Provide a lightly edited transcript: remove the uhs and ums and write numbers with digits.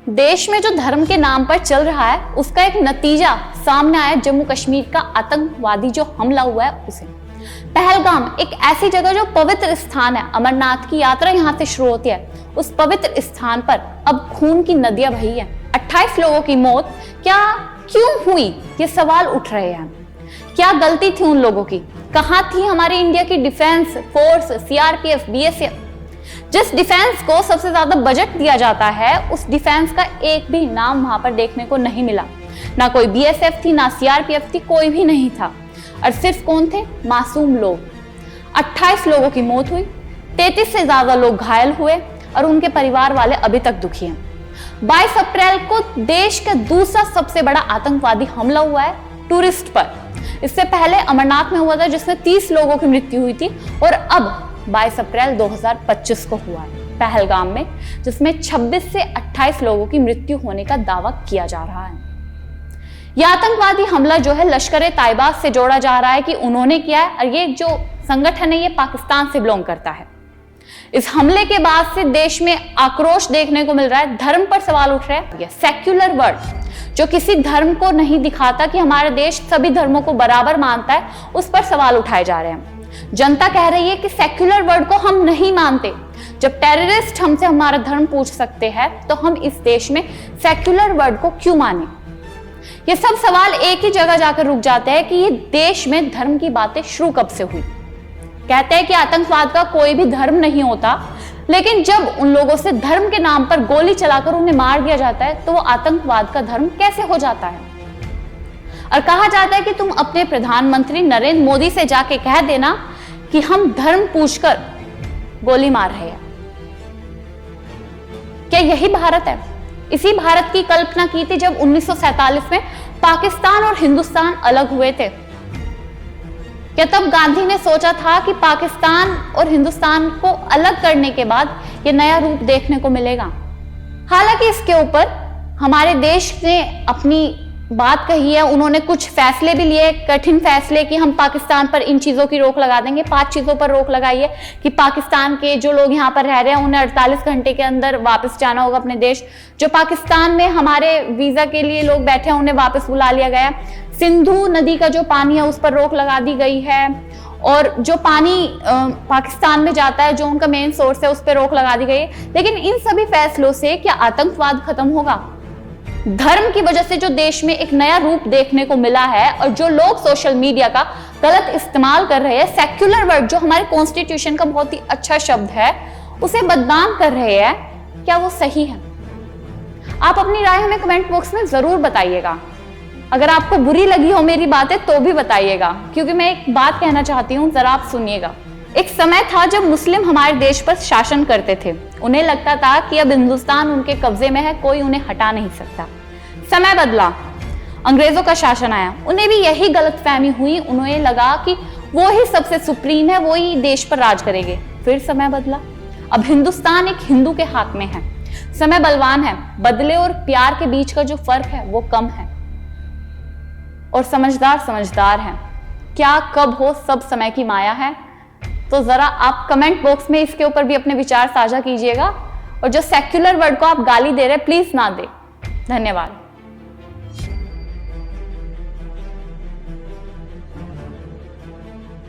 देश में जो धर्म के नाम पर चल रहा है उसका एक नतीजा सामने आया जम्मू कश्मीर का आतंकवादी जो हमला हुआ है उसे। पहलगाम एक ऐसी जगह जो पवित्र स्थान है, अमरनाथ की यात्रा यहाँ से शुरू होती है, उस पवित्र स्थान पर अब खून की नदियां बही है। 28 लोगों की मौत क्यों हुई, ये सवाल उठ रहे हैं। क्या गलती थी उन लोगों की? कहाँ थी हमारी इंडिया की डिफेंस फोर्स, सीआरपीएफ, बीएसएफ? जिस डिफेंस को सबसे ज्यादा बजट दिया जाता है उस डिफेंस का एक भी नाम वहां पर देखने को नहीं मिला। ना कोई बीएसएफ थी, ना सीआरपीएफ थी, कोई भी नहीं था। और सिर्फ कौन थे? मासूम लोग। 28 लोगों की मौत हुई, 33 से ज्यादा लोग घायल हुए और उनके परिवार वाले अभी तक दुखी हैं। 22 अप्रैल को देश का दूसरा सबसे बड़ा आतंकवादी हमला हुआ है टूरिस्ट पर। इससे पहले अमरनाथ में हुआ था जिसमें 30 लोगों की मृत्यु हुई थी, और अब 22 अप्रैल 2025 को हुआ है पहलगाम में, जिसमें 26 से 28 लोगों की मृत्यु होने का दावा किया जा रहा है। यह आतंकवादी हमला जो है लश्कर ए तैयबा से जोड़ा जा रहा है कि उन्होंने किया है, और ये जो संगठन है ये पाकिस्तान से बिलोंग करता है। इस हमले के बाद से देश में आक्रोश देखने को मिल रहा है, धर्म पर सवाल उठ रहे हैं। सेक्युलर वर्ड जो किसी धर्म को नहीं दिखाता कि हमारा देश सभी धर्मों को बराबर मानता है, उस पर सवाल उठाए जा रहे हैं। जनता कह रही है कि सेक्युलर वर्ड को हम नहीं मानते। जब टेररिस्ट हमसे हमारा धर्म पूछ सकते हैं तो हम इस देश में सेक्युलर वर्ड को क्यों माने? ये सब सवाल एक ही जगह जाकर रुक जाते हैं कि ये देश में धर्म की बातें शुरू कब से हुई। कहते हैं कि आतंकवाद का कोई भी धर्म नहीं होता, लेकिन जब उन लोगों से धर्म के नाम पर गोली चलाकर उन्हें मार दिया जाता है तो वो आतंकवाद का धर्म कैसे हो जाता है? और कहा जाता है कि तुम अपने प्रधानमंत्री नरेंद्र मोदी से जाके कह देना कि हम धर्म पूछकर गोली मार रहे हैं। क्या यही भारत है? इसी भारत की कल्पना की थी जब 1947 में पाकिस्तान और हिंदुस्तान अलग हुए थे। क्या तब गांधी ने सोचा था कि पाकिस्तान और हिंदुस्तान को अलग करने के बाद ये नया रूप देखने को मिलेगा? हालांकि इसके ऊपर हमारे देश ने अपनी बात कही है, उन्होंने कुछ फैसले भी लिए, कठिन फैसले कि हम पाकिस्तान पर इन चीजों की रोक लगा देंगे। 5 चीजों पर रोक लगाई है कि पाकिस्तान के जो लोग यहाँ पर रह रहे हैं उन्हें 48 घंटे के अंदर वापस जाना होगा अपने देश। जो पाकिस्तान में हमारे वीजा के लिए लोग बैठे हैं उन्हें वापस बुला लिया गया है। सिंधु नदी का जो पानी है उस पर रोक लगा दी गई है, और जो पानी पाकिस्तान में जाता है जो उनका मेन सोर्स है उस पर रोक लगा दी गई है। लेकिन इन सभी फैसलों से क्या आतंकवाद खत्म होगा? धर्म की वजह से जो देश में एक नया रूप देखने को मिला है, और जो लोग सोशल मीडिया का गलत इस्तेमाल कर रहे हैं, सेक्युलर वर्ड जो हमारे कॉन्स्टिट्यूशन का बहुत ही अच्छा शब्द है उसे बदनाम कर रहे हैं, क्या वो सही है? आप अपनी राय हमें कमेंट बॉक्स में जरूर बताइएगा। अगर आपको बुरी लगी हो मेरी बातें तो भी बताइएगा, क्योंकि मैं एक बात कहना चाहती हूँ, जरा आप सुनिएगा। एक समय था जब मुस्लिम हमारे देश पर शासन करते थे। उन्हें लगता था कि अब हिंदुस्तान उनके कब्जे में है, कोई उन्हें हटा नहीं सकता। समय बदला, अंग्रेजों का शासन आया, उन्हें भी यही गलतफहमी हुई। उन्हें लगा कि वो ही सबसे सुप्रीम है, वो ही देश पर राज करेंगे। फिर समय बदला, अब हिंदुस्तान एक हिंदू के हाथ में है। समय बलवान है, बदले और प्यार के बीच का जो फर्क है वो कम है, और समझदार है। क्या कब हो सब समय की माया है। तो जरा आप कमेंट बॉक्स में इसके ऊपर भी अपने विचार साझा कीजिएगा, और जो सेक्युलर वर्ड को आप गाली दे रहे हैं प्लीज ना दे। धन्यवाद।